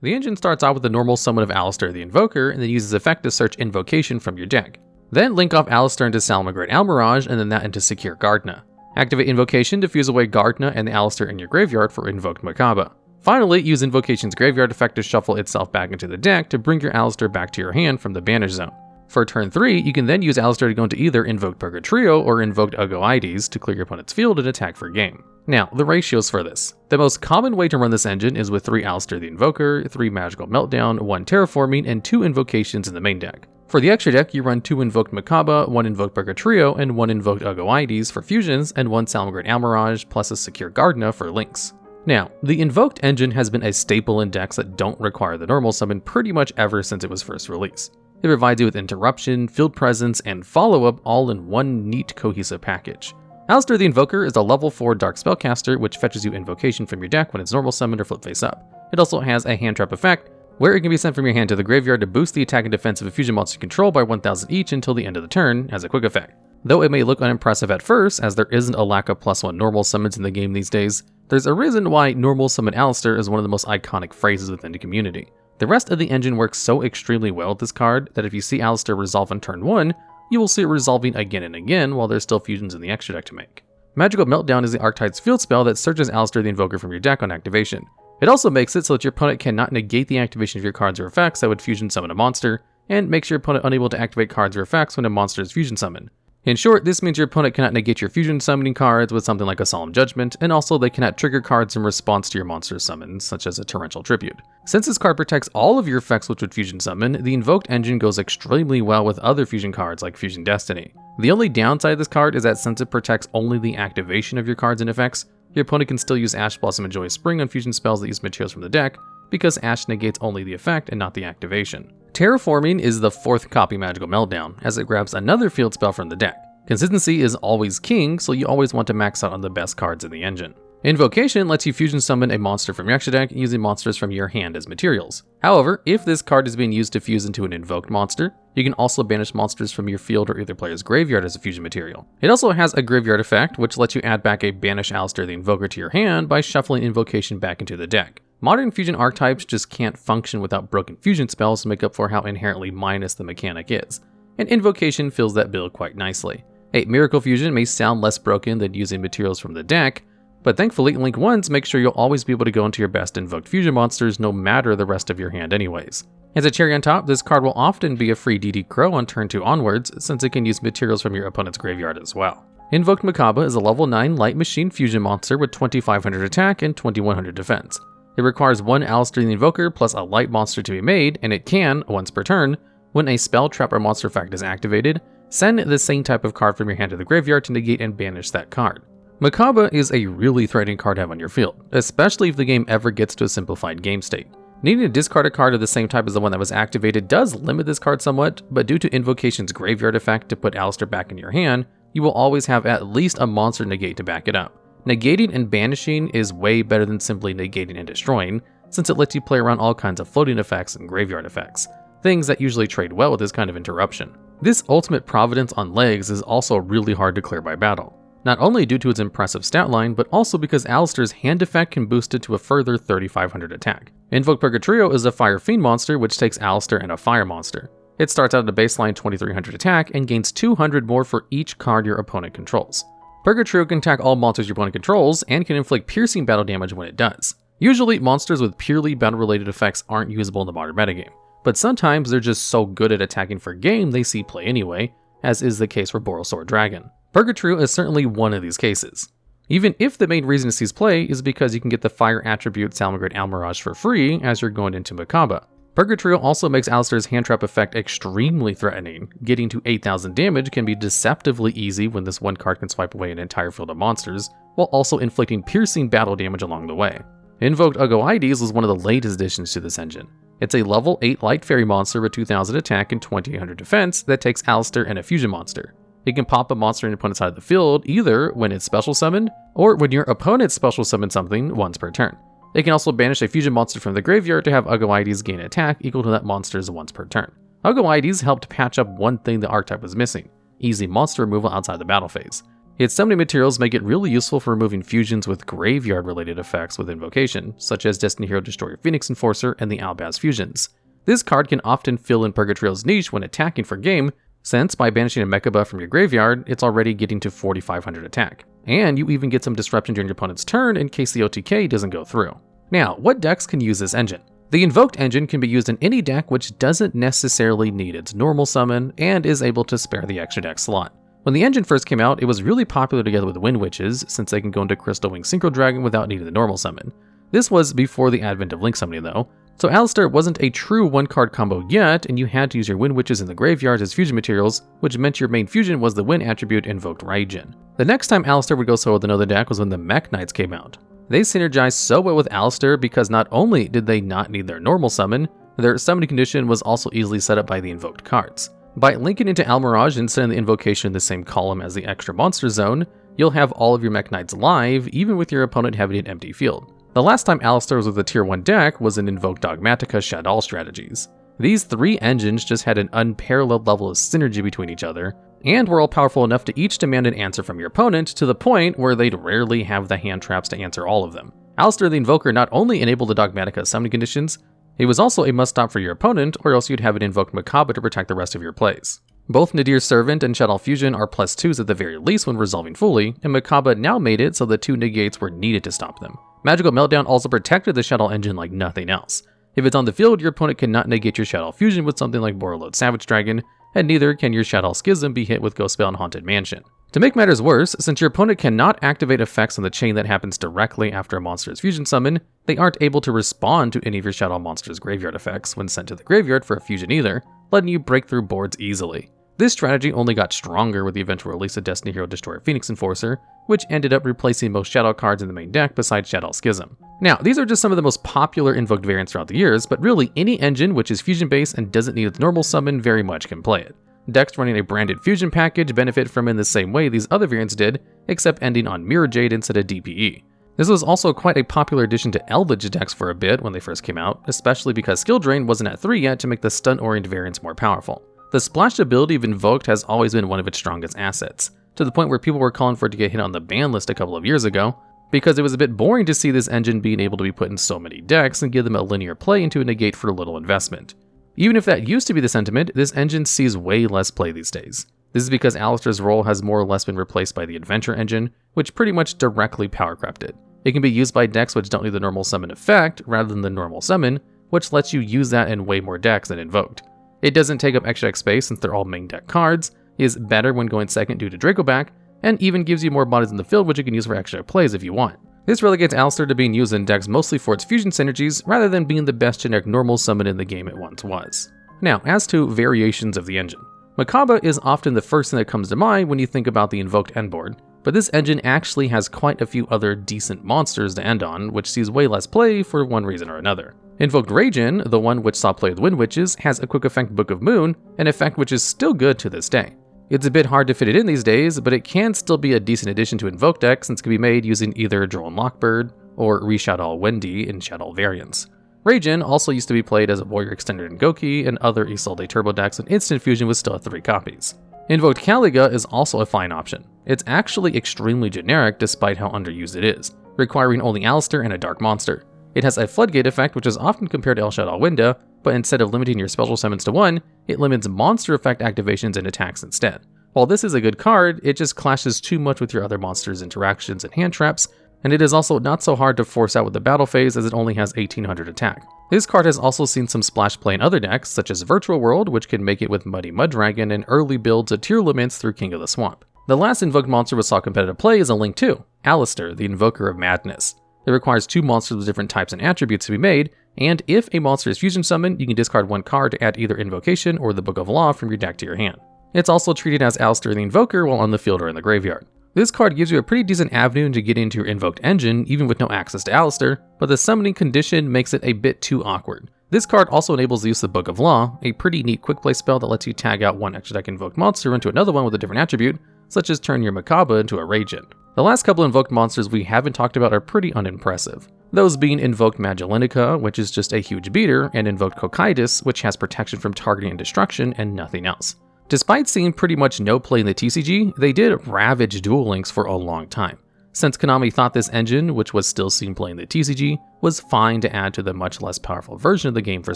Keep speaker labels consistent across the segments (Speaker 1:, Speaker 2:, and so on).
Speaker 1: The engine starts out with the normal summon of Aleister the Invoker, and then uses effect to search Invocation from your deck. Then link off Aleister into Salamangreat Almiraj, and then that into Secure Gardna. Activate Invocation to fuse away Gardna and the Aleister in your graveyard for Invoked Mechaba. Finally, use Invocation's graveyard effect to shuffle itself back into the deck to bring your Aleister back to your hand from the banished zone. For turn 3, you can then use Aleister to go into either Invoked Purgatrio or Invoked Augoides to clear your opponent's field and attack for game. Now, the ratios for this. The most common way to run this engine is with 3 Aleister the Invoker, 3 Magical Meltdown, 1 Terraforming, and 2 Invocations in the main deck. For the extra deck, you run 2 Invoked Mechaba, 1 Invoked Purgatrio, and 1 Invoked Augoides for fusions, and 1 Salamangreat Almiraj, plus a Secure Gardna for links. Now, the Invoked engine has been a staple in decks that don't require the normal summon pretty much ever since it was first released. It provides you with interruption, field presence, and follow-up all in one neat cohesive package. Aleister the Invoker is a level 4 Dark Spellcaster which fetches you Invocation from your deck when it's normal summoned or flip face up. It also has a hand trap effect, where it can be sent from your hand to the graveyard to boost the attack and defense of a fusion monster you control by 1000 each until the end of the turn as a quick effect. Though it may look unimpressive at first, as there isn't a lack of +1 normal summons in the game these days, there's a reason why normal summon Aleister is one of the most iconic phrases within the community. The rest of the engine works so extremely well with this card that if you see Aleister resolve on turn 1, you will see it resolving again and again while there's still fusions in the extra deck to make. Magical Meltdown is the archetype's field spell that searches Aleister the Invoker from your deck on activation. It also makes it so that your opponent cannot negate the activation of your cards or effects that would fusion summon a monster, and makes your opponent unable to activate cards or effects when a monster is fusion summoned. In short, this means your opponent cannot negate your fusion summoning cards with something like a Solemn Judgment, and also they cannot trigger cards in response to your monster's summons, such as a Torrential Tribute. Since this card protects all of your effects which would fusion summon, the Invoked engine goes extremely well with other fusion cards like Fusion Destiny. The only downside of this card is that since it protects only the activation of your cards and effects, your opponent can still use Ash Blossom and Joyous Spring on fusion spells that use materials from the deck, because Ash negates only the effect and not the activation. Terraforming is the 4th copy Magical Meltdown, as it grabs another field spell from the deck. Consistency is always king, so you always want to max out on the best cards in the engine. Invocation lets you fusion summon a monster from your extra deck using monsters from your hand as materials. However, if this card is being used to fuse into an invoked monster, you can also banish monsters from your field or either player's graveyard as a fusion material. It also has a graveyard effect, which lets you add back a banished Aleister the Invoker to your hand by shuffling Invocation back into the deck. Modern fusion archetypes just can't function without broken fusion spells to make up for how inherently minus the mechanic is, and Invocation fills that bill quite nicely. A Miracle Fusion may sound less broken than using materials from the deck, but thankfully Link 1s make sure you'll always be able to go into your best invoked fusion monsters no matter the rest of your hand anyways. As a cherry on top, this card will often be a free DD Crow on turn 2 onwards, since it can use materials from your opponent's graveyard as well. Invoked Mechaba is a level 9 light machine fusion monster with 2500 attack and 2100 defense. It requires 1 Aleister the Invoker plus a light monster to be made, and it can, once per turn, when a spell, trap, or monster effect is activated, send the same type of card from your hand to the graveyard to negate and banish that card. Mechaba is a really threatening card to have on your field, especially if the game ever gets to a simplified game state. Needing to discard a card of the same type as the one that was activated does limit this card somewhat, but due to Invocation's graveyard effect to put Aleister back in your hand, you will always have at least a monster negate to back it up. Negating and banishing is way better than simply negating and destroying, since it lets you play around all kinds of floating effects and graveyard effects, things that usually trade well with this kind of interruption. This ultimate providence on legs is also really hard to clear by battle, not only due to its impressive stat line, but also because Aleister's hand effect can boost it to a further 3500 attack. Invoked Purgatrio is a Fire Fiend monster which takes Aleister and a Fire monster. It starts out at a baseline 2300 attack and gains 200 more for each card your opponent controls. Purgatrio can attack all monsters your opponent controls and can inflict piercing battle damage when it does. Usually, monsters with purely battle-related effects aren't usable in the modern metagame, but sometimes they're just so good at attacking for game they see play anyway, as is the case for Borrelsword Dragon. Purgatrio is certainly one of these cases. Even if the main reason it sees play is because you can get the fire attribute Salamangreat Almiraj for free as you're going into Mechaba. Purgatrio also makes Aleister's hand trap effect extremely threatening. Getting to 8000 damage can be deceptively easy when this one card can swipe away an entire field of monsters, while also inflicting piercing battle damage along the way. Invoked Augoides was one of the latest additions to this engine. It's a level 8 light fairy monster with 2000 attack and 2800 defense that takes Aleister and a fusion monster. It can pop a monster in your opponent's side of the field either when it's special summoned, or when your opponent special summons something once per turn. It can also banish a fusion monster from the graveyard to have Augoides gain attack equal to that monster's once per turn. Augoides helped patch up one thing the archetype was missing: easy monster removal outside the battle phase. Its summoning materials make it really useful for removing fusions with graveyard-related effects with Invocation, such as Destiny Hero Destroyer Phoenix Enforcer and the Albaz fusions. This card can often fill in Purgatrio's niche when attacking for game, since by banishing a Mechaba from your graveyard, it's already getting to 4500 attack. And you even get some disruption during your opponent's turn in case the OTK doesn't go through. Now, what decks can use this engine? The Invoked engine can be used in any deck which doesn't necessarily need its normal summon and is able to spare the extra deck slot. When the engine first came out, it was really popular together with Wind Witches, since they can go into Crystal Wing Synchro Dragon without needing the normal summon. This was before the advent of Link Summoning though, so Aleister wasn't a true one-card combo yet, and you had to use your Wind Witches in the graveyard as fusion materials, which meant your main fusion was the Wind attribute Invoked Regen. The next time Aleister would go solo with another deck was when the Mech Knights came out. They synergized so well with Aleister because not only did they not need their normal summon, their summoning condition was also easily set up by the invoked cards. By linking into Almiraj and setting the invocation in the same column as the extra monster zone, you'll have all of your Mech Knights live, even with your opponent having an empty field. The last time Aleister was with a tier 1 deck was in Invoked Dogmatica Shaddoll strategies. These three engines just had an unparalleled level of synergy between each other, and were all powerful enough to each demand an answer from your opponent to the point where they'd rarely have the hand traps to answer all of them. Aleister the Invoker not only enabled the Dogmatica summoning conditions, he was also a must-stop for your opponent, or else you'd have an Invoked Mechaba to protect the rest of your plays. Both Nadir's Servant and Shaddoll Fusion are +2s at the very least when resolving fully, and Mechaba now made it so the 2 negates were needed to stop them. Magical Meltdown also protected the Shaddoll engine like nothing else. If it's on the field, your opponent cannot negate your Shaddoll Fusion with something like Borreload Savage Dragon, and neither can your Shaddoll Schism be hit with Ghost Spell and Haunted Mansion. To make matters worse, since your opponent cannot activate effects on the chain that happens directly after a monster's fusion summon, they aren't able to respond to any of your Shaddoll monster's graveyard effects when sent to the graveyard for a fusion either, letting you break through boards easily. This strategy only got stronger with the eventual release of Destiny Hero Destroyer Phoenix Enforcer, which ended up replacing most Shaddoll cards in the main deck besides Shaddoll Schism. Now, these are just some of the most popular invoked variants throughout the years, but really any engine which is fusion-based and doesn't need its normal summon very much can play it. Decks running a branded fusion package benefit from it in the same way these other variants did, except ending on Mirror Jade instead of DPE. This was also quite a popular addition to Eldritch decks for a bit when they first came out, especially because Skill Drain wasn't at 3 yet to make the stun-oriented variants more powerful. The splash ability of Invoked has always been one of its strongest assets, to the point where people were calling for it to get hit on the ban list a couple of years ago, because it was a bit boring to see this engine being able to be put in so many decks and give them a linear play into a negate for little investment. Even if that used to be the sentiment, this engine sees way less play these days. This is because Aleister's role has more or less been replaced by the Adventure engine, which pretty much directly power crept it. It can be used by decks which don't need the normal summon effect rather than the normal summon, which lets you use that in way more decks than Invoked. It doesn't take up extra deck space since they're all main deck cards, is better when going second due to Dracoback, and even gives you more bodies in the field which you can use for extra plays if you want. This relegates Aleister to being used in decks mostly for its fusion synergies rather than being the best generic normal summon in the game it once was. Now, as to variations of the engine. Mechaba is often the first thing that comes to mind when you think about the Invoked end board, but this engine actually has quite a few other decent monsters to end on, which sees way less play for one reason or another. Invoked Regen, the one which saw play with Wind Witches, has a quick effect Book of Moon, an effect which is still good to this day. It's a bit hard to fit it in these days, but it can still be a decent addition to Invoked decks since it can be made using either Drone Lockbird or Re-Shaddoll Wendy in Shaddoll variants. Regen also used to be played as a Warrior Extended in Goki and other Isolde Turbo decks when Instant Fusion was still at 3 copies. Invoked Caliga is also a fine option. It's actually extremely generic despite how underused it is, requiring only Aleister and a Dark Monster. It has a Floodgate effect which is often compared to El Shaddoll Winda, but instead of limiting your special summons to 1, it limits monster effect activations and attacks instead. While this is a good card, it just clashes too much with your other monsters' interactions and hand traps, and it is also not so hard to force out with the battle phase as it only has 1800 attack. This card has also seen some splash play in other decks, such as Virtual World, which can make it with Muddy Muddragon and early builds of Tier Laments through King of the Swamp. The last invoked monster we saw competitive play is a Link 2, Aleister, the Invoker of Madness. It requires 2 monsters with different types and attributes to be made, and if a monster is fusion summoned, you can discard 1 card to add either Invocation or the Book of Law from your deck to your hand. It's also treated as Aleister the Invoker while on the field or in the graveyard. This card gives you a pretty decent avenue to get into your Invoked engine, even with no access to Aleister, but the summoning condition makes it a bit too awkward. This card also enables the use of Book of Law, a pretty neat quick play spell that lets you tag out 1 extra deck invoked monster into another one with a different attribute, such as turn your Mechaba into a Regen. The last couple invoked monsters we haven't talked about are pretty unimpressive. Those being Invoked Magelenica, which is just a huge beater, and Invoked Augoides, which has protection from targeting and destruction and nothing else. Despite seeing pretty much no play in the TCG, they did ravage Duel Links for a long time, since Konami thought this engine, which was still seen play in the TCG, was fine to add to the much less powerful version of the game for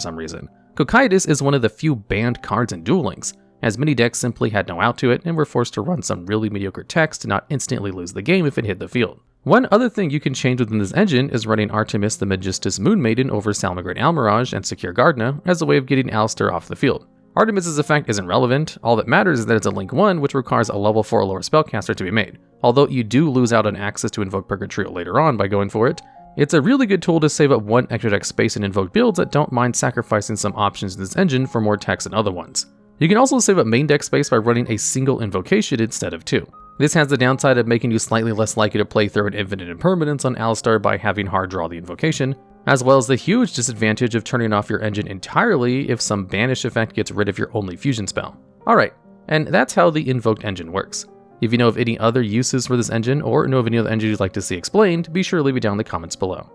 Speaker 1: some reason. Augoides is one of the few banned cards in Duel Links, as many decks simply had no out to it and were forced to run some really mediocre text to not instantly lose the game if it hit the field. One other thing you can change within this engine is running Artemis the Magistus Moon Maiden over Salamangreat Almiraj and Secure Gardna as a way of getting Aleister off the field. Artemis' effect isn't relevant, all that matters is that it's a Link 1 which requires a level 4 or lower spellcaster to be made. Although you do lose out on access to Invoked Purgatrio later on by going for it, it's a really good tool to save up one extra deck space in Invoked builds that don't mind sacrificing some options in this engine for more text than other ones. You can also save up main deck space by running a single Invocation instead of two. This has the downside of making you slightly less likely to play through an Infinite Impermanence on Aleister by having hard draw the Invocation, as well as the huge disadvantage of turning off your engine entirely if some banished effect gets rid of your only fusion spell. Alright, and that's how the Invoked engine works. If you know of any other uses for this engine or know of any other engine you'd like to see explained, be sure to leave it down in the comments below.